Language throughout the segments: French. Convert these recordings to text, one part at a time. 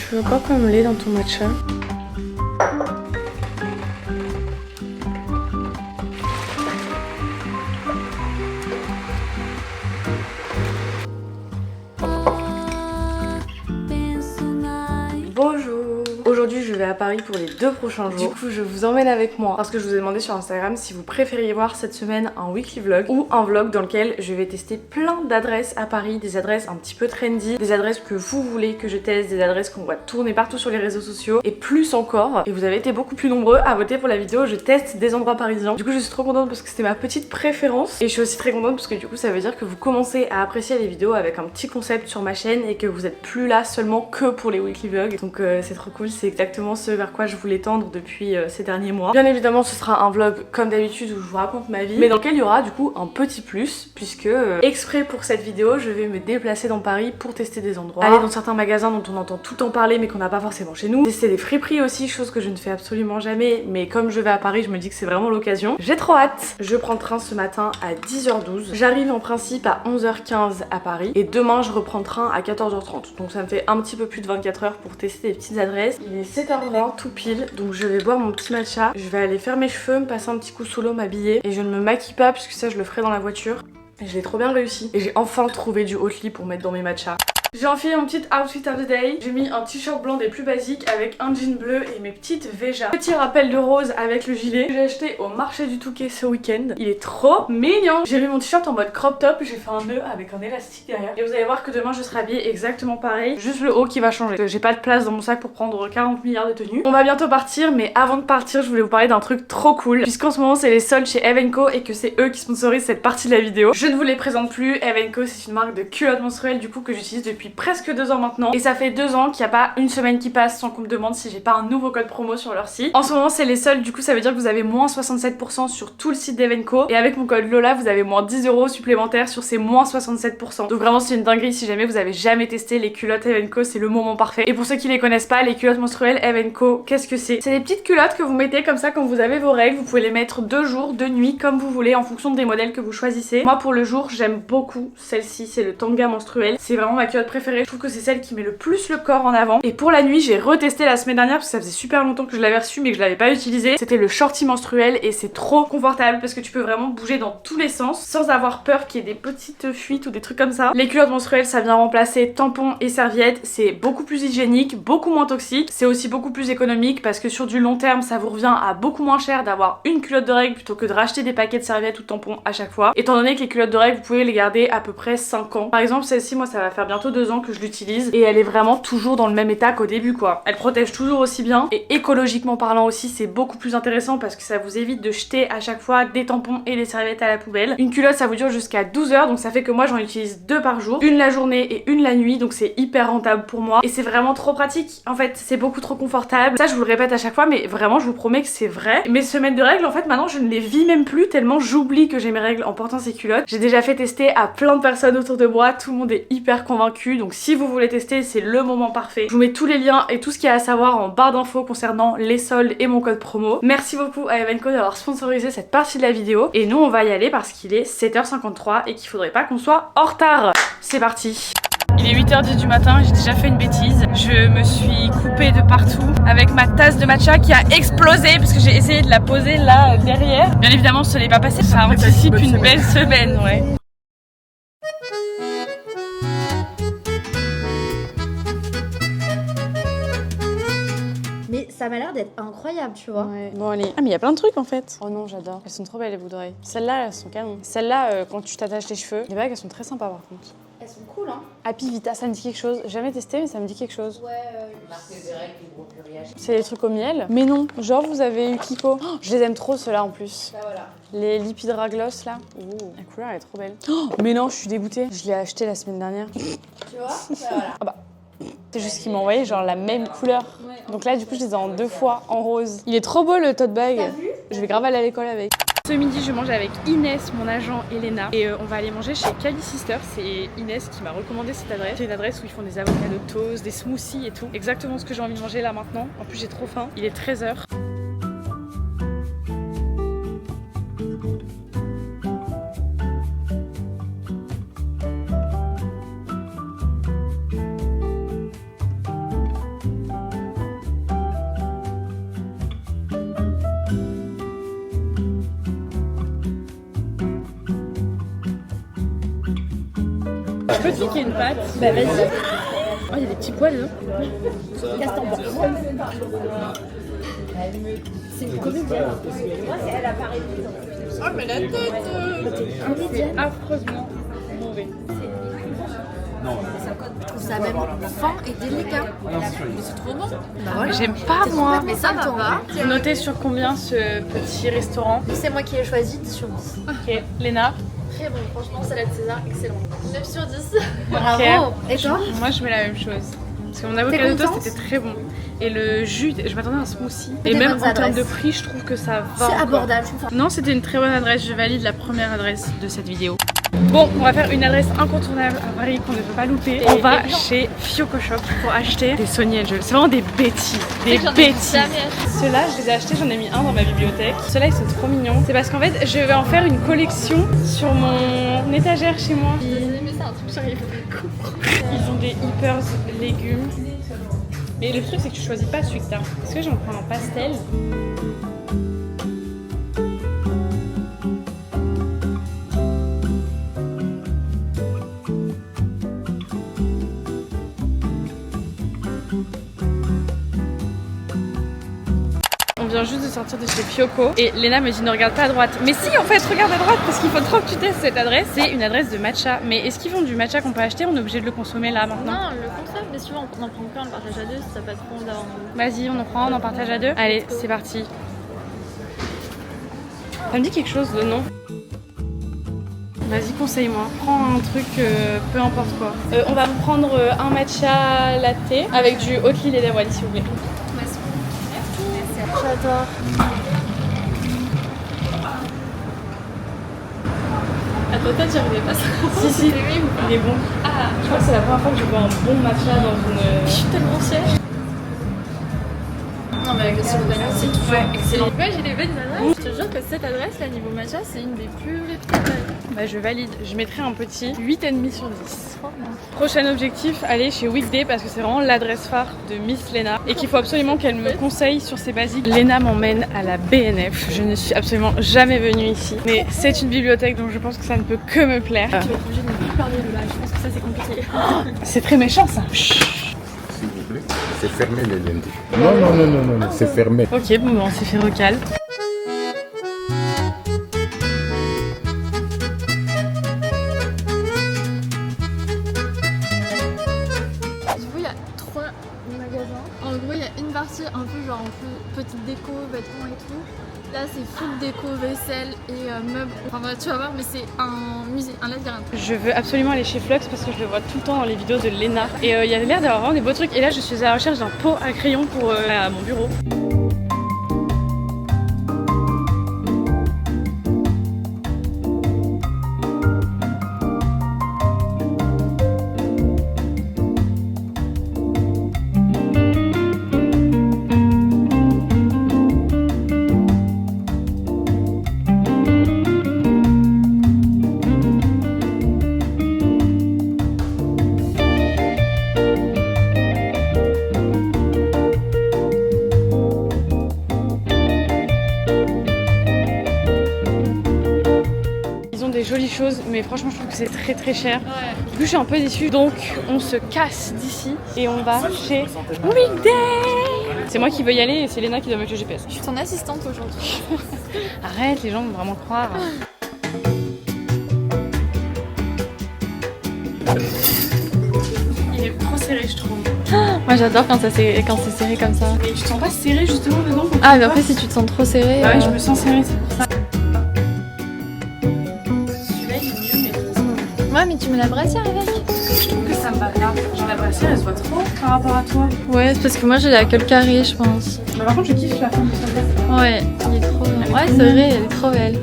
Tu veux quoi comme lait dans ton matcha? Bonjour! Aujourd'hui je vais à Paris pour les 2 prochains jours. Du coup je vous emmène avec moi parce que je vous ai demandé sur Instagram si vous préfériez voir cette semaine un weekly vlog ou un vlog dans lequel je vais tester plein d'adresses à Paris, des adresses un petit peu trendy, des adresses que vous voulez que je teste, des adresses qu'on voit tourner partout sur les réseaux sociaux et plus encore. Et vous avez été beaucoup plus nombreux à voter pour la vidéo où je teste des endroits parisiens. Du coup je suis trop contente parce que c'était ma petite préférence et je suis aussi très contente parce que du coup ça veut dire que vous commencez à apprécier les vidéos avec un petit concept sur ma chaîne et que vous êtes plus là seulement que pour les weekly vlogs. Donc c'est trop cool, c'est exactement ce vers quoi je voulais tendre depuis ces derniers mois. Bien évidemment ce sera un vlog comme d'habitude où je vous raconte ma vie, mais dans lequel il y aura du coup un petit plus puisque exprès pour cette vidéo je vais me déplacer dans Paris pour tester des endroits, aller dans certains magasins dont on entend tout le temps parler mais qu'on n'a pas forcément chez nous, tester des friperies aussi, chose que je ne fais absolument jamais, mais comme je vais à Paris je me dis que c'est vraiment l'occasion. J'ai trop hâte. Je prends le train ce matin à 10h12, j'arrive en principe à 11h15 à Paris et demain je reprends le train à 14h30, donc ça me fait un petit peu plus de 24 heures pour tester des petites adresses. Il est 7h20 tout pile, donc je vais boire mon petit matcha, je vais aller faire mes cheveux, me passer un petit coup sous l'eau, m'habiller et je ne me maquille pas puisque ça je le ferai dans la voiture. Et je l'ai trop bien réussi et j'ai enfin trouvé du Oatly pour mettre dans mes matchas. J'ai enfilé mon petit outfit of the day. J'ai mis un t-shirt blanc des plus basiques avec un jean bleu et mes petites Veja. Petit rappel de rose avec le gilet que j'ai acheté au marché du Touquet ce week-end. Il est trop mignon. J'ai mis mon t-shirt en mode crop top. J'ai fait un nœud avec un élastique derrière. Et vous allez voir que demain je serai habillée exactement pareil. Juste le haut qui va changer. J'ai pas de place dans mon sac pour prendre 40 milliards de tenues. On va bientôt partir, mais avant de partir, je voulais vous parler d'un truc trop cool. Puisqu'en ce moment c'est les soldes chez Evenko et que c'est eux qui sponsorisent cette partie de la vidéo. Je ne vous les présente plus. Evenko c'est une marque de culottes menstruelles du coup que j'utilise depuis presque 2 ans maintenant et ça fait 2 ans qu'il n'y a pas une semaine qui passe sans qu'on me demande si j'ai pas un nouveau code promo sur leur site. En ce moment c'est les soldes, du coup ça veut dire que vous avez moins 67% sur tout le site d'Evenko et avec mon code Lola vous avez moins 10 € supplémentaires sur ces moins 67%. Donc vraiment c'est une dinguerie. Si jamais vous avez jamais testé les culottes Evenko, c'est le moment parfait. Et pour ceux qui les connaissent pas, les culottes menstruelles Evenko, qu'est-ce que c'est? C'est des petites culottes que vous mettez comme ça quand vous avez vos règles. Vous pouvez les mettre 2 jours, 2 nuits comme vous voulez en fonction des modèles que vous choisissez. Moi pour le jour j'aime beaucoup celle-ci, c'est le tanga menstruel. C'est vraiment ma culotte préférée. Je trouve que c'est celle qui met le plus le corps en avant. Et pour la nuit j'ai retesté la semaine dernière parce que ça faisait super longtemps que je l'avais reçu mais que je l'avais pas utilisé. C'était le shorty menstruel et c'est trop confortable parce que tu peux vraiment bouger dans tous les sens sans avoir peur qu'il y ait des petites fuites ou des trucs comme ça. Les culottes menstruelles ça vient remplacer tampons et serviettes. C'est beaucoup plus hygiénique, beaucoup moins toxique. C'est aussi beaucoup plus économique parce que sur du long terme ça vous revient à beaucoup moins cher d'avoir une culotte de règles plutôt que de racheter des paquets de serviettes ou de tampons à chaque fois. Étant donné que les culottes de règles vous pouvez les garder à peu près 5 ans. Par exemple celle-ci moi ça va faire bientôt 2 ans que je l'utilise et elle est vraiment toujours dans le même état qu'au début quoi. Elle protège toujours aussi bien et écologiquement parlant aussi c'est beaucoup plus intéressant parce que ça vous évite de jeter à chaque fois des tampons et des serviettes à la poubelle. Une culotte ça vous dure jusqu'à 12 heures donc ça fait que moi j'en utilise 2 par jour, une la journée et une la nuit, donc c'est hyper rentable pour moi et c'est vraiment trop pratique. En fait c'est beaucoup trop confortable. Ça je vous le répète à chaque fois mais vraiment je vous promets que c'est vrai. Mes semaines de règles en fait maintenant je ne les vis même plus tellement j'oublie que j'ai mes règles en portant ces culottes. J'ai déjà fait tester à plein de personnes autour de moi, tout le monde est hyper convaincu donc si vous voulez tester c'est le moment parfait. Je vous mets tous les liens et tout ce qu'il y a à savoir en barre d'infos concernant les soldes et mon code promo. Merci beaucoup à Evenko d'avoir sponsorisé cette partie de la vidéo et nous on va y aller parce qu'il est 7h53 et qu'il faudrait pas qu'on soit en retard. C'est parti. Il est 8h10 du matin, j'ai déjà fait une bêtise. Je me suis coupée de partout avec ma tasse de matcha qui a explosé parce que j'ai essayé de la poser là derrière. Bien évidemment ce n'est pas passé, ça anticipe une belle semaine, ouais. Mais ça m'a l'air d'être incroyable, tu vois. Ouais. Bon allez. Ah mais il y a plein de trucs en fait. Oh non j'adore. Elles sont trop belles les boucles d'oreilles. Celles-là elles sont canon. Celles-là quand tu t'attaches les cheveux, les bagues elles sont très sympas par contre. Elles sont cool hein. Happy Vita ça me dit quelque chose. J'ai jamais testé mais ça me dit quelque chose. Ouais. C'est des trucs au miel. Mais non, genre vous avez eu Kiko. Oh, je les aime trop ceux-là en plus. Bah voilà. Les Lipidra Gloss là. Ouh, la couleur elle est trop belle. Oh, mais non je suis dégoûtée. Je l'ai acheté la semaine dernière. Tu vois. Bah voilà. Ah bah. C'est juste qu'ils m'ont envoyé genre la même couleur. Donc là du coup je les ai en 2 fois en rose. Il est trop beau le tote bag. T'as vu? Je vais grave aller à l'école avec. Ce midi je mange avec Inès, mon agent Elena. Et on va aller manger chez Cali Sister. C'est Inès qui m'a recommandé cette adresse. C'est une adresse où ils font des avocado toast, des smoothies et tout. Exactement ce que j'ai envie de manger là maintenant. En plus j'ai trop faim. Il est 13h. Je peux te piquer une pâte? Bah vas-y. Oh, il y a des petits poils là. Qu'est-ce que t'en penses? C'est une comédienne. Oh mais la tête Comédienne. affreusement mauvais. Je trouve ça même fin et délicat. C'est trop bon. Bah voilà. J'aime pas moi. Mais ça va. Vous notez sur combien ce petit restaurant? C'est moi qui ai choisi 10 sur 10. Ok, Léna. Très bon, franchement, salade César, excellent. 9 sur 10. Ok. Bravo. Et toi? Moi je mets la même chose. Parce que mon T'es avocado toast contente? était très bon. Et le jus, je m'attendais à un smoothie. Et Des même bonnes en termes adresses. de prix, je trouve que ça va. C'est encore. abordable. Non, c'était une très bonne adresse. Je valide la première adresse de cette vidéo. Bon, on va faire une adresse incontournable à Paris qu'on ne peut pas louper. On va chez Fioco Shop pour acheter des Sony Angel. C'est vraiment des bêtises. Des bêtises. Ceux-là, je les ai achetés, j'en ai mis un dans ma bibliothèque. Ceux-là, ils sont trop mignons. C'est parce qu'en fait, je vais en faire une collection sur mon étagère chez moi. Mais c'est un truc, j'arrive pas à comprendre. Ils ont des hyper légumes. Mais le truc, c'est que tu choisis pas celui que t'as. Est-ce que j'en prends un pastel? On vient juste de sortir de chez Fioco et Léna me dit ne regarde pas à droite. Mais si, en fait, regarde à droite parce qu'il faut trop que tu testes cette adresse. C'est une adresse de matcha. Mais est-ce qu'ils font du matcha qu'on peut acheter? On est obligé de le consommer là maintenant? Non, le concept, mais souvent on en prend plein, on le partage à deux si t'as pas trop d'avoir. Vas-y, on en prend un, on en partage à deux. Allez, c'est parti. Ça me dit quelque chose le nom? Vas-y, conseille-moi. Prends un truc, peu importe quoi. On va me prendre un matcha latte avec du haut lait d'avoine s'il vous plaît. J'adore. À toi tête, j'arrivais pas ça. Si, si, il est bon. Ah, je crois que c'est la première fois que je bois un bon matcha dans une. Je suis tellement fière. Non mais avec le sirop d'agave, c'est toujours excellent. Ouais, j'ai des bonnes adresses. Je te jure que cette adresse là niveau matcha c'est une des plus réputables. Bah, je valide. Je mettrai un petit 8,5 sur 10. Prochain objectif, aller chez Weekday parce que c'est vraiment l'adresse phare de Miss Léna et qu'il faut absolument qu'elle me conseille sur ses basiques. Léna m'emmène à la BNF. Je ne suis absolument jamais venue ici, mais c'est une bibliothèque donc je pense que ça ne peut que me plaire. Tu vas être obligée de ne plus parler de là, je pense que ça c'est compliqué. C'est très méchant ça. Chut. S'il vous plaît, c'est fermé les lundis. Non, c'est fermé. Ok, bon, on s'est fait recal. Du coup il y a 3 magasins. En gros il y a une partie un peu genre un peu petite déco, vêtements et tout. Là c'est full déco, vaisselle et meubles. Enfin bref, tu vas voir mais c'est un musée, un labyrinthe. Je veux absolument aller chez Flux parce que je le vois tout le temps dans les vidéos de Léna. Et il y a l'air d'avoir vraiment des beaux trucs. Et là, je suis à la recherche d'un pot à crayon pour mon bureau. Des jolies choses, mais franchement je trouve que c'est très très cher. Ouais. Du coup je suis un peu déçue, donc on se casse d'ici et on va chez Weekday. C'est moi qui veux y aller et c'est Léna qui doit mettre le GPS. Je suis ton assistante aujourd'hui. Arrête, les gens vont vraiment croire. Il est trop serré je trouve. Moi j'adore quand c'est serré comme ça. Et tu te sens pas serré justement dedans? Ah mais après si tu te sens trop serré. Ouais, je me sens serrée, c'est pour ça. Celui-là il est mieux, mais Ouais mais tu mets la brassière avec. je trouve que ça me va pas. Genre la brassière elle se voit trop par rapport à toi. Ouais c'est parce que moi j'ai la queue carré je pense. Mais par contre je kiffe la forme de son tête. Ouais, il est trop bien. Ouais c'est vrai, elle est trop belle.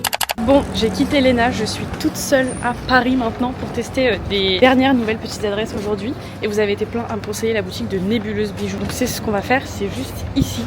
Bon, j'ai quitté Léna, je suis toute seule à Paris maintenant pour tester des dernières nouvelles petites adresses aujourd'hui. Et vous avez été plein à me conseiller la boutique de Nébuleuse Bijoux. Donc c'est ce qu'on va faire, c'est juste ici.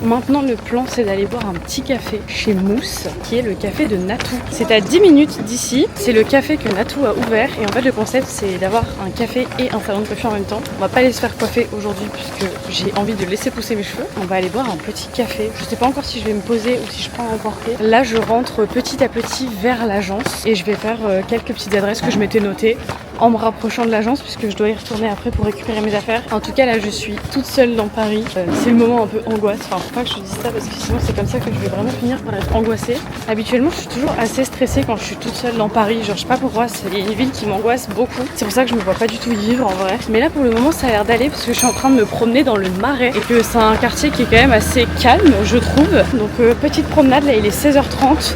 Maintenant le plan c'est d'aller boire un petit café chez Mousse, qui est le café de Natou. C'est à 10 minutes d'ici, c'est le café que Natou a ouvert et en fait le concept c'est d'avoir un café et un salon de coiffure en même temps. On va pas aller se faire coiffer aujourd'hui puisque j'ai envie de laisser pousser mes cheveux. On va aller boire un petit café. Je sais pas encore si je vais me poser ou si je prends à emporter. Là je rentre petit à petit vers l'agence et je vais faire quelques petites adresses que je m'étais notées en me rapprochant de l'agence puisque je dois y retourner après pour récupérer mes affaires. En tout cas là je suis toute seule dans Paris. C'est le moment un peu angoisse. Enfin faut pas que je dise ça parce que sinon c'est comme ça que je vais vraiment finir par être angoissée. Habituellement je suis toujours assez stressée quand je suis toute seule dans Paris. Genre je sais pas pourquoi, c'est une ville qui m'angoisse beaucoup. C'est pour ça que je me vois pas du tout y vivre en vrai. Mais là pour le moment ça a l'air d'aller parce que je suis en train de me promener dans le Marais et que c'est un quartier qui est quand même assez calme je trouve. Donc petite promenade, là il est 16h30.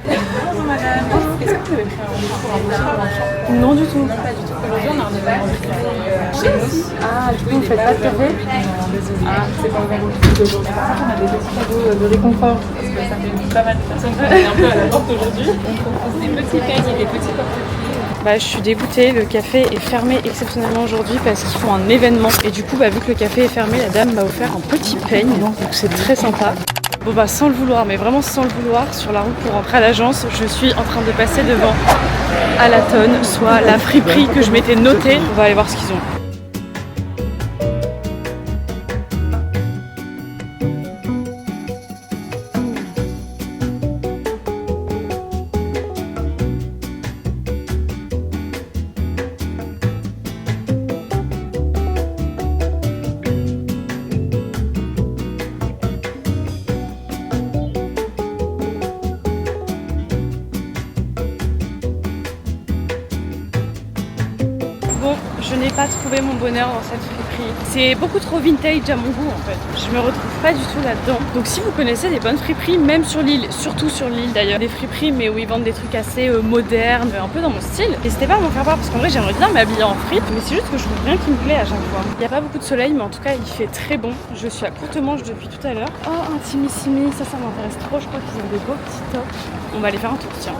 Bonjour madame. Est-ce que vous avez pris un rendez-vous pour un bouchon? Non du tout. Non pas du tout. Aujourd'hui on a un événement de café chez Mousse. Ah du coup vous faites pas de café? Non désolé. Ah c'est pas ouvert aujourd'hui. Par contre on a des petits cadeaux de réconfort. Parce que ça fait pas mal de personnes qui sont un peu à la porte aujourd'hui. On propose des petits peignes et des petits porte-clés. Bah je suis dégoûtée, le café est fermé exceptionnellement aujourd'hui parce qu'ils font un événement. Et du coup bah vu que le café est fermé, la dame m'a offert un petit peigne. Donc c'est très sympa. Bon bah sans le vouloir, mais vraiment sans le vouloir, sur la route pour rentrer à l'agence, je suis en train de passer devant Alaton, soit la friperie que je m'étais notée. On va aller voir ce qu'ils ont. Bon, je n'ai pas trouvé mon bonheur dans cette friperie. C'est beaucoup trop vintage à mon goût en fait. Je me retrouve pas du tout là-dedans. Donc si vous connaissez des bonnes friperies, même sur l'île, surtout sur l'île d'ailleurs, des friperies mais où ils vendent des trucs assez modernes, un peu dans mon style, n'hésitez pas à m'en faire part parce qu'en vrai j'aimerais bien m'habiller en fripe, mais c'est juste que je trouve rien qui me plaît à chaque fois. Il n'y a pas beaucoup de soleil, mais en tout cas il fait très bon. Je suis à courte manche depuis tout à l'heure. Oh, un timissimi, ça m'intéresse trop. Je crois qu'ils ont des beaux petits tops. On va aller faire un tour, tiens.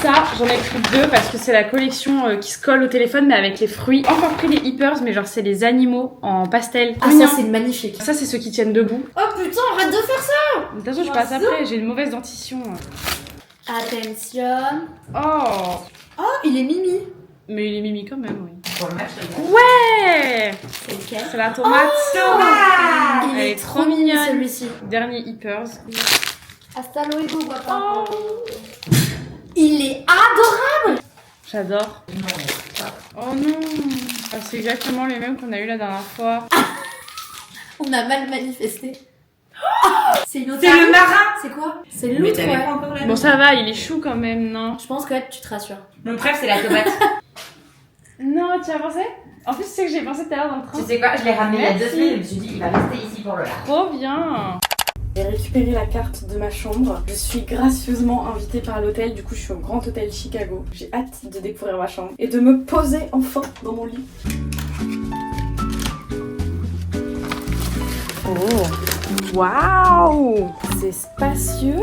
Ça, j'en ai pris deux parce que c'est la collection qui se colle au téléphone mais avec les fruits. Encore pris les hippers mais genre c'est les animaux en pastel. Ah ça c'est magnifique. Ça c'est ceux qui tiennent debout. Oh putain, arrête de faire ça. De toute façon je passe après, j'ai une mauvaise dentition. Attention. Oh. Oh, il est mimi. Mais il est mimi quand même, oui. Ouais. C'est lequel? C'est la tomate. Oh, Elle est trop mignonne celui-ci. Dernier hippers. Hasta luego, papa. Il est adorable. J'adore. Oh non. Ah, c'est exactement les mêmes qu'on a eu la dernière fois. On a mal manifesté. C'est une autre. C'est le marin. C'est quoi? C'est le loutre, ouais. Pas encore la Bon ça va, il est chou quand même, non? Je pense que là, tu te rassures. Mon préf, c'est la tomate. Non, tu as pensé? En plus, tu sais que j'ai pensé tout à l'heure dans le train. Tu sais quoi, je l'ai ramené il y a 2 Merci. semaines et je me suis dit, il va rester ici pour le là. Trop bien. J'ai récupéré la carte de ma chambre. Je suis gracieusement invitée par l'hôtel. Du coup, je suis au Grand Hôtel Chicago. J'ai hâte de découvrir ma chambre et de me poser enfin dans mon lit. Oh, waouh, c'est spacieux.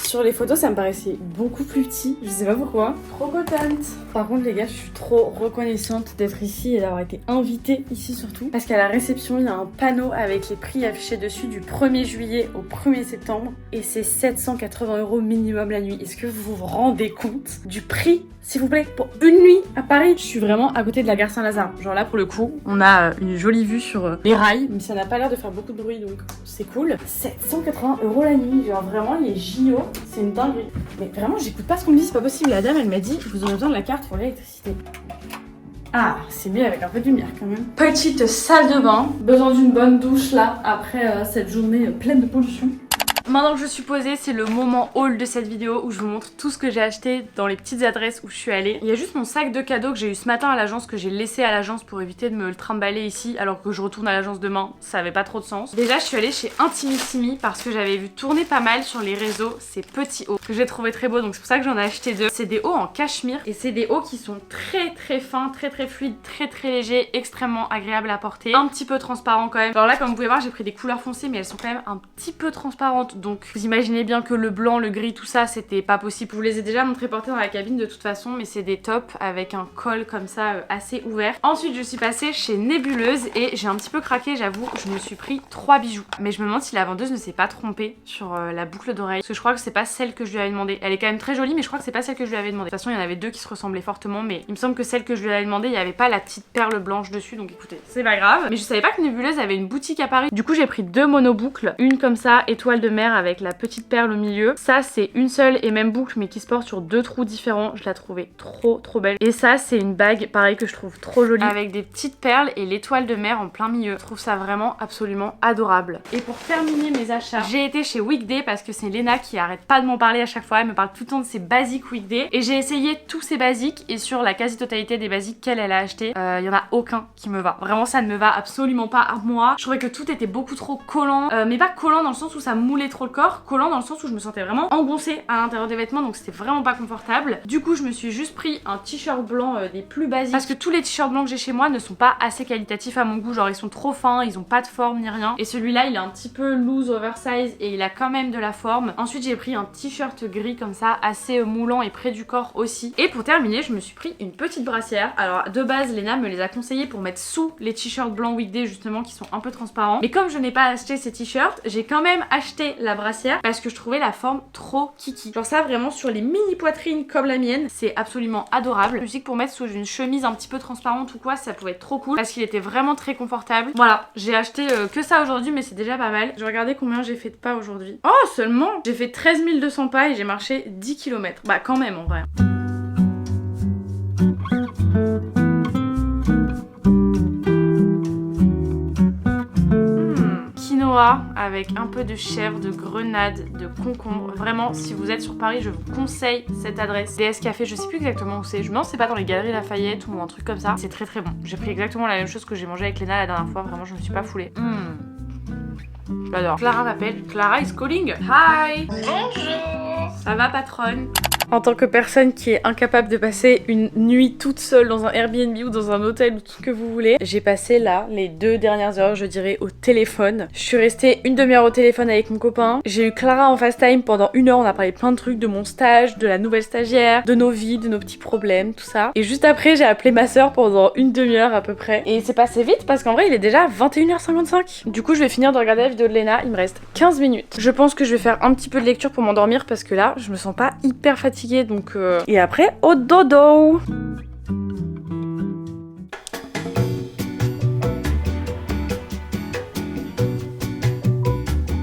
Sur les photos, ça me paraissait beaucoup plus petit. Je sais pas pourquoi. Trop contente. Par contre, les gars, je suis trop reconnaissante d'être ici et d'avoir été invitée ici surtout. Parce qu'à la réception, il y a un panneau avec les prix affichés dessus du 1er juillet au 1er septembre. Et c'est 780 € minimum la nuit. Est-ce que vous vous rendez compte du prix, s'il vous plaît, pour une nuit à Paris? Je suis vraiment à côté de la gare Saint-Lazare. Genre là, pour le coup, on a une jolie vue sur les rails. Mais ça n'a pas l'air de faire beaucoup de bruit, donc c'est cool. 780 € la nuit. Genre vraiment, les JO, c'est une dinguerie. Mais vraiment, j'écoute pas ce qu'on me dit, c'est pas possible. La dame, elle m'a dit, vous aurez besoin de la carte pour l'électricité. Ah, c'est mieux avec un peu de lumière quand même. Petite salle de bain. Besoin d'une bonne douche là, après cette journée pleine de pollution. Maintenant que je suis posée, c'est le moment haul de cette vidéo où je vous montre tout ce que j'ai acheté dans les petites adresses où je suis allée. Il y a juste mon sac de cadeaux que j'ai eu ce matin à l'agence, que j'ai laissé à l'agence pour éviter de me le trimballer ici alors que je retourne à l'agence demain. Ça avait pas trop de sens. Déjà, je suis allée chez Intimissimi parce que j'avais vu tourner pas mal sur les réseaux ces petits hauts que j'ai trouvé très beaux, donc c'est pour ça que j'en ai acheté deux. C'est des hauts en cachemire et c'est des hauts qui sont très fins, très fluides, très légers, extrêmement agréables à porter, un petit peu transparents quand même. Alors là, comme vous pouvez voir, j'ai pris des couleurs foncées mais elles sont quand même un petit peu transparentes, donc vous imaginez bien que le blanc, le gris, tout ça, c'était pas possible. Je vous les ai déjà montrés portés dans la cabine de toute façon, mais c'est des tops avec un col comme ça assez ouvert. Ensuite, je suis passée chez Nébuleuse et j'ai un petit peu craqué, j'avoue. Je me suis pris 3 bijoux, mais je me demande si la vendeuse ne s'est pas trompée sur la boucle d'oreille, parce que je crois que c'est pas celle que je lui avais demandé. Elle est quand même très jolie, mais je crois que c'est pas celle que je lui avais demandé. De toute façon, il y en avait deux qui se ressemblaient fortement, mais il me semble que celle que je lui avais demandé, il y avait pas la petite perle blanche dessus, donc écoutez, c'est pas grave. Mais je savais pas que Nébuleuse avait une boutique à Paris. Du coup, j'ai pris deux monoboucles, une comme ça, étoile de mer avec la petite perle au milieu. Ça, c'est une seule et même boucle, mais qui se porte sur deux trous différents. Je la trouvais trop belle. Et ça, c'est une bague, pareil, que je trouve trop jolie, avec des petites perles et l'étoile de mer en plein milieu. Je trouve ça vraiment absolument adorable. Et pour terminer mes achats, j'ai été chez Weekday parce que c'est Léna qui arrête pas de m'en parler à chaque fois. Elle me parle tout le temps de ses basiques Weekday. Et j'ai essayé tous ces basiques et sur la quasi-totalité des basiques qu'elle a acheté, il y en a aucun qui me va. Vraiment, ça ne me va absolument pas à moi. Je trouvais que tout était beaucoup trop collant. Mais pas collant dans le sens où ça moulait trop le corps, collant dans le sens où je me sentais vraiment engoncée à l'intérieur des vêtements, donc c'était vraiment pas confortable. Du coup, je me suis juste pris un t-shirt blanc des plus basiques parce que tous les t-shirts blancs que j'ai chez moi ne sont pas assez qualitatifs à mon goût. Genre, ils sont trop fins, ils ont pas de forme ni rien. Et celui-là, il est un petit peu loose, oversize et il a quand même de la forme. Ensuite, j'ai pris un t-shirt gris comme ça, assez moulant et près du corps aussi. Et pour terminer, je me suis pris une petite brassière. Alors, de base, Léna me les a conseillés pour mettre sous les t-shirts blancs Weekday justement qui sont un peu transparents. Mais comme je n'ai pas acheté ces t-shirts, j'ai quand même acheté la brassière parce que je trouvais la forme trop kiki. Genre ça, vraiment sur les mini poitrines comme la mienne, c'est absolument adorable. Je me suis dit que pour mettre sous une chemise un petit peu transparente ou quoi, ça pouvait être trop cool parce qu'il était vraiment très confortable. Voilà, j'ai acheté que ça aujourd'hui, mais c'est déjà pas mal. Je vais regarder combien j'ai fait de pas aujourd'hui. Oh, seulement j'ai fait 13 200 pas et j'ai marché 10 km. Bah quand même en vrai. Avec un peu de chèvre, de grenade, de concombre. Vraiment, si vous êtes sur Paris, je vous conseille cette adresse. DS Café, je sais plus exactement où c'est. Je me demande si c'est pas dans les Galeries Lafayette ou un truc comme ça. C'est très bon. J'ai pris exactement la même chose que j'ai mangé avec Léna la dernière fois. Vraiment, je me suis pas foulée. J'adore. Clara m'appelle. Clara is calling. Hi. Bonjour. Ça va, patronne? En tant que personne qui est incapable de passer une nuit toute seule dans un Airbnb ou dans un hôtel ou tout ce que vous voulez, j'ai passé là les 2 dernières heures, je dirais, au téléphone. Je suis restée une demi-heure au téléphone avec mon copain. J'ai eu Clara en FaceTime pendant 1 heure. On a parlé plein de trucs, de mon stage, de la nouvelle stagiaire, de nos vies, de nos petits problèmes, tout ça. Et juste après, j'ai appelé ma soeur pendant une demi-heure à peu près. Et c'est passé vite parce qu'en vrai, il est déjà 21h55. Du coup, je vais finir de regarder la vidéo de Léna. Il me reste 15 minutes. Je pense que je vais faire un petit peu de lecture pour m'endormir parce que là, je me sens pas hyper fatiguée. Donc et après au dodo.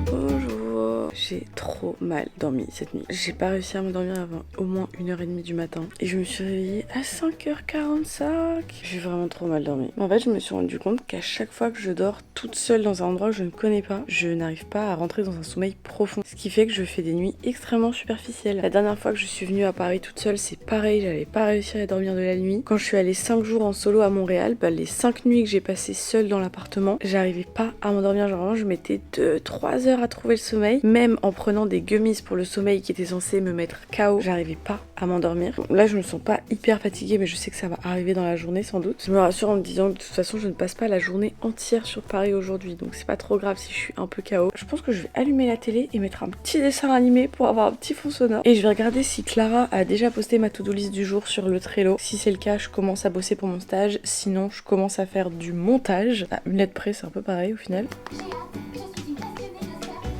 Bonjour. J'ai trop mal dormi cette nuit. J'ai pas réussi à m'endormir avant au moins 1h30 du matin. Et je me suis réveillée à 5h45. J'ai vraiment trop mal dormi. En fait, je me suis rendu compte qu'à chaque fois que je dors toute seule dans un endroit que je ne connais pas, je n'arrive pas à rentrer dans un sommeil profond. Ce qui fait que je fais des nuits extrêmement superficielles. La dernière fois que je suis venue à Paris toute seule, c'est pareil, j'avais pas réussi à dormir de la nuit. Quand je suis allée 5 jours en solo à Montréal, les 5 nuits que j'ai passées seule dans l'appartement, j'arrivais pas à m'endormir. Genre vraiment, je mettais 2-3 heures à trouver le sommeil. Même en prenant des gummies pour le sommeil qui étaient censés me mettre KO, j'arrivais pas à m'endormir. Là, je me sens pas hyper fatiguée, mais je sais que ça va arriver dans la journée sans doute. Je me rassure en me disant que de toute façon, je ne passe pas la journée entière sur Paris aujourd'hui, donc c'est pas trop grave si je suis un peu KO. Je pense que je vais allumer la télé et mettre un petit dessin animé pour avoir un petit fond sonore. Et je vais regarder si Clara a déjà posté ma to-do list du jour sur le Trello. Si c'est le cas, je commence à bosser pour mon stage. Sinon, je commence à faire du montage. À une lettre près, c'est un peu pareil au final.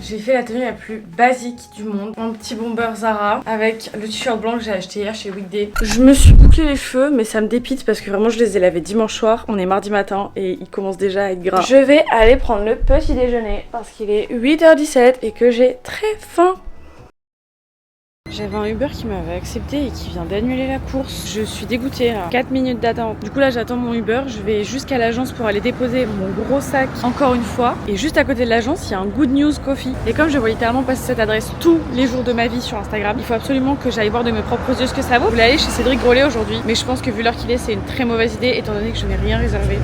J'ai fait la tenue la plus basique du monde, un petit bomber Zara avec le t-shirt blanc que j'ai acheté hier chez Weekday. Je me suis bouclé les cheveux, mais ça me dépite parce que vraiment je les ai lavés dimanche soir. On est mardi matin et ils commencent déjà à être gras. Je vais aller prendre le petit déjeuner parce qu'il est 8h17 et que j'ai très faim. J'avais un Uber qui m'avait accepté et qui vient d'annuler la course. Je suis dégoûtée là. 4 minutes d'attente. Du coup là j'attends mon Uber. Je vais jusqu'à l'agence pour aller déposer mon gros sac encore une fois. Et juste à côté de l'agence, il y a un Good News Coffee. Et comme je vois littéralement passer cette adresse tous les jours de ma vie sur Instagram, il faut absolument que j'aille voir de mes propres yeux ce que ça vaut. Je voulais aller chez Cédric Grolet aujourd'hui, mais je pense que vu l'heure qu'il est, c'est une très mauvaise idée étant donné que je n'ai rien réservé.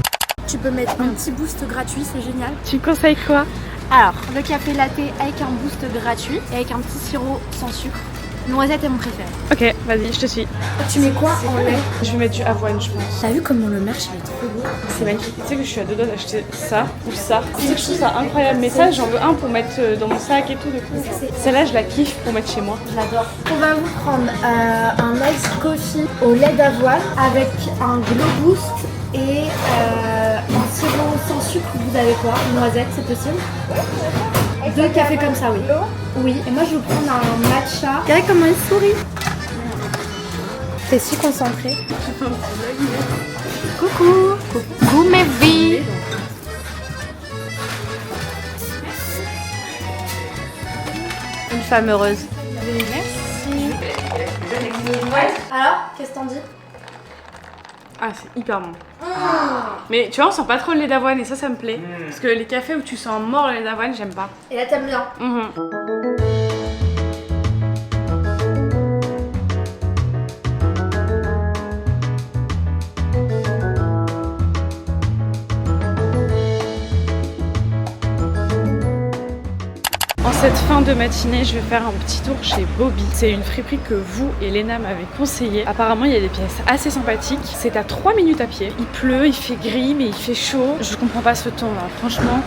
Tu peux mettre un petit boost gratuit, c'est génial. Tu me conseilles quoi? Alors, le café latte avec un boost gratuit et avec un petit sirop sans sucre. Noisette est mon préféré. Ok, vas-y, je te suis. Tu mets quoi en lait? Je vais mettre du avoine, je pense. T'as vu comment le merch il est trop beau? C'est magnifique. Tu sais que je suis à deux doigts d'acheter ça ou ça. Tu sais que je trouve ça incroyable. Mais ça, j'en veux un pour mettre dans mon sac et tout. Du coup, celle-là, je la kiffe pour mettre chez moi. J'adore. On va vous prendre un ice coffee au lait d'avoine avec un glow boost et un sirop sans sucre. Vous avez quoi? Noisette, c'est possible? Deux cafés comme ça, oui. Oui, et moi je vais prendre un matcha. Regardez comment il sourit. T'es si concentrée. Coucou. Coucou mes vies. Une femme heureuse. Merci. Alors, qu'est-ce que t'en dis? Ah, c'est hyper bon. Mais tu vois, on sent pas trop le lait d'avoine et ça me plaît. Parce que les cafés où tu sens mort le lait d'avoine, j'aime pas. Et là, t'aimes bien? En cette fin de matinée, je vais faire un petit tour chez Bobby. C'est une friperie que vous et Léna m'avez conseillé. Apparemment, il y a des pièces assez sympathiques. C'est à 3 minutes à pied. Il pleut, il fait gris, mais il fait chaud. Je comprends pas ce temps là, franchement.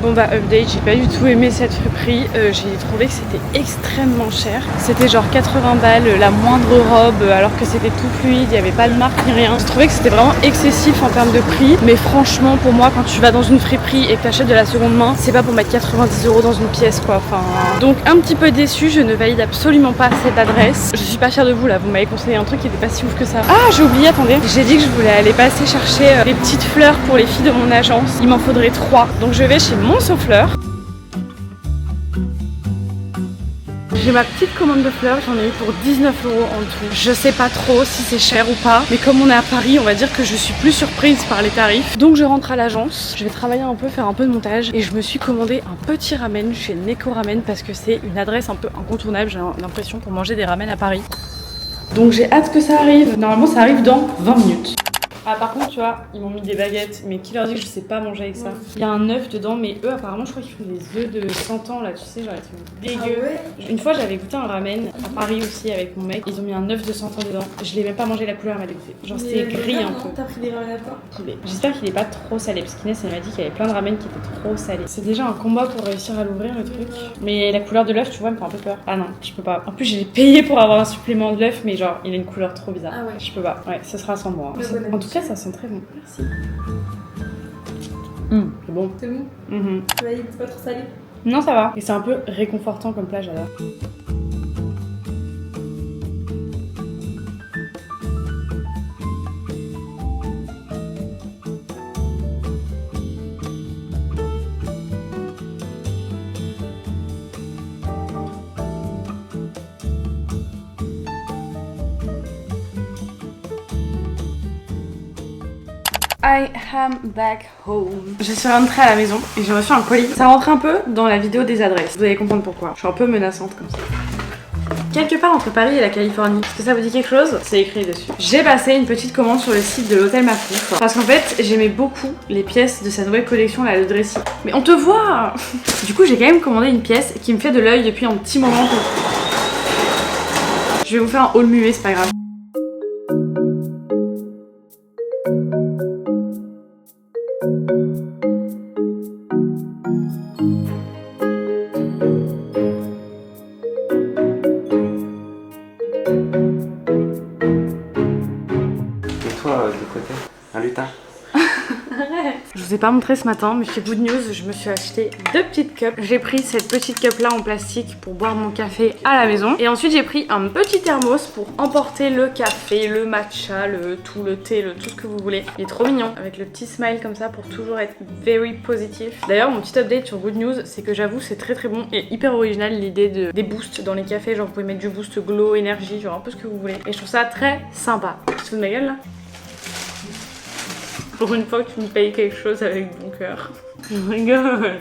Bon bah update, j'ai pas du tout aimé cette friperie, j'ai trouvé que c'était extrêmement cher. C'était genre 80 balles la moindre robe alors que c'était tout fluide, il n'y avait pas de marque ni rien. Je trouvais que c'était vraiment excessif en termes de prix, mais franchement pour moi quand tu vas dans une friperie et que t'achètes de la seconde main, c'est pas pour mettre 90 € dans une pièce quoi. Enfin, donc un petit peu déçue, je ne valide absolument pas cette adresse. Je suis pas fière de vous là, vous m'avez conseillé un truc qui était pas si ouf que ça. Ah j'ai oublié, attendez, j'ai dit que je voulais aller passer chercher des petites fleurs pour les filles de mon agence. Il m'en faudrait 3, donc je vais chez mon Fleurs. J'ai ma petite commande de fleurs, j'en ai eu pour 19 € en tout. Je sais pas trop si c'est cher ou pas, mais comme on est à Paris, on va dire que je suis plus surprise par les tarifs. Donc je rentre à l'agence, je vais travailler un peu, faire un peu de montage et je me suis commandé un petit ramen chez Neko Ramen parce que c'est une adresse un peu incontournable, j'ai l'impression, pour manger des ramen à Paris. Donc j'ai hâte que ça arrive. Normalement ça arrive dans 20 minutes. Ah par contre tu vois, ils m'ont mis des baguettes, mais qui leur dit que je sais pas manger avec ça? Il y a un œuf dedans, mais eux apparemment je crois qu'ils font des œufs de 100 ans là, tu sais, genre les trucs dégueux. Ah ouais. Une fois j'avais goûté un ramen à Paris aussi avec mon mec, ils ont mis un œuf de 100 ans dedans. Je l'ai même pas mangé, la couleur m'a dégoûté. Genre c'était gris un peu. T'as pris des ramen à toi? J'espère qu'il est pas trop salé, parce qu'Inès elle m'a dit qu'il y avait plein de ramen qui étaient trop salés. C'est déjà un combat pour réussir à l'ouvrir le truc. Mais la couleur de l'œuf, tu vois, me fait un peu peur. Ah non, je peux pas. En plus j'ai payé pour avoir un supplément de l'œuf, mais genre il a une couleur trop bizarre. Ah ouais. Je peux pas. Ouais, ce sera sans moi. En tout cas ça sent très bon. Merci. C'est bon. C'est bon? Tu vas c'est pas trop salé? Non, ça va. Et c'est un peu réconfortant comme plat, j'adore. I am back home. Je suis rentrée à la maison et j'ai reçu un colis. Ça rentre un peu dans la vidéo des adresses. Vous allez comprendre pourquoi. Je suis un peu menaçante comme ça. Quelque part entre Paris et la Californie. Est-ce que ça vous dit quelque chose? C'est écrit dessus. J'ai passé une petite commande sur le site de l'hôtel Mafouf parce qu'en fait j'aimais beaucoup les pièces de sa nouvelle collection là, le dressing. Mais on te voit. Du coup j'ai quand même commandé une pièce qui me fait de l'œil depuis un petit moment. Je vais vous faire un haul muet, c'est pas grave. vous ai pas montré ce matin, mais c'est good news, je me suis acheté 2 petites cups. J'ai pris cette petite cup là en plastique pour boire mon café à la maison. Et ensuite j'ai pris un petit thermos pour emporter le café, le matcha, le thé, tout ce que vous voulez. Il est trop mignon, avec le petit smile comme ça pour toujours être very positif. D'ailleurs mon petit update sur good news, c'est que j'avoue c'est très bon et hyper original l'idée des boosts dans les cafés. Genre vous pouvez mettre du boost glow, énergie, genre un peu ce que vous voulez. Et je trouve ça très sympa. Tu te fous de ma gueule là? Pour une fois que tu me payes quelque chose avec bon cœur. Je rigole.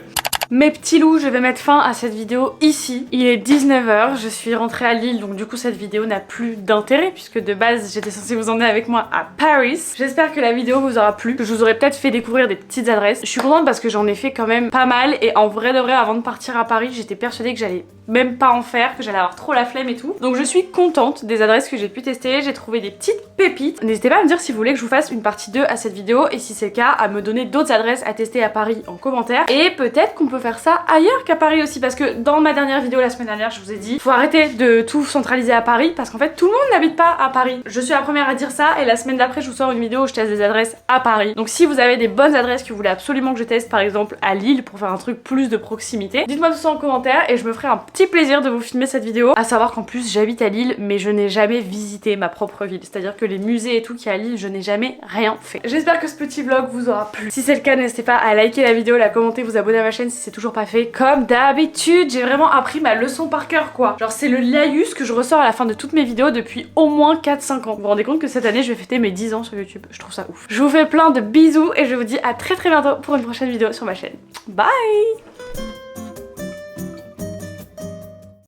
Mes petits loups, je vais mettre fin à cette vidéo ici. Il est 19 h, je suis rentrée à Lille, donc du coup cette vidéo n'a plus d'intérêt puisque de base j'étais censée vous emmener avec moi à Paris. J'espère que la vidéo vous aura plu, que je vous aurais peut-être fait découvrir des petites adresses. Je suis contente parce que j'en ai fait quand même pas mal et en vrai de vrai avant de partir à Paris j'étais persuadée que j'allais même pas en faire, que j'allais avoir trop la flemme et tout. Donc je suis contente des adresses que j'ai pu tester, j'ai trouvé des petites pépites. N'hésitez pas à me dire si vous voulez que je vous fasse une partie 2 à cette vidéo et si c'est le cas à me donner d'autres adresses à tester à Paris en commentaire. Et peut-être qu'on peut faire ça ailleurs qu'à Paris aussi parce que dans ma dernière vidéo la semaine dernière je vous ai dit faut arrêter de tout centraliser à Paris parce qu'en fait tout le monde n'habite pas à Paris. Je suis la première à dire ça et la semaine d'après je vous sors une vidéo où je teste des adresses à Paris. Donc si vous avez des bonnes adresses que vous voulez absolument que je teste par exemple à Lille pour faire un truc plus de proximité, dites-moi tout ça en commentaire et je me ferai un petit plaisir de vous filmer cette vidéo. À savoir qu'en plus j'habite à Lille mais je n'ai jamais visité ma propre ville, c'est à dire que les musées et tout qu'il y a à Lille je n'ai jamais rien fait. J'espère que ce petit vlog vous aura plu. Si c'est le cas n'hésitez pas à liker la vidéo, la commenter, vous abonner à ma chaîne si c'est toujours pas fait. Comme d'habitude j'ai vraiment appris ma leçon par cœur quoi. Genre c'est le laïus que je ressors à la fin de toutes mes vidéos depuis au moins 4-5 ans. Vous vous rendez compte que cette année je vais fêter mes 10 ans sur YouTube, je trouve ça ouf. Je vous fais plein de bisous et je vous dis à très bientôt pour une prochaine vidéo sur ma chaîne. Bye.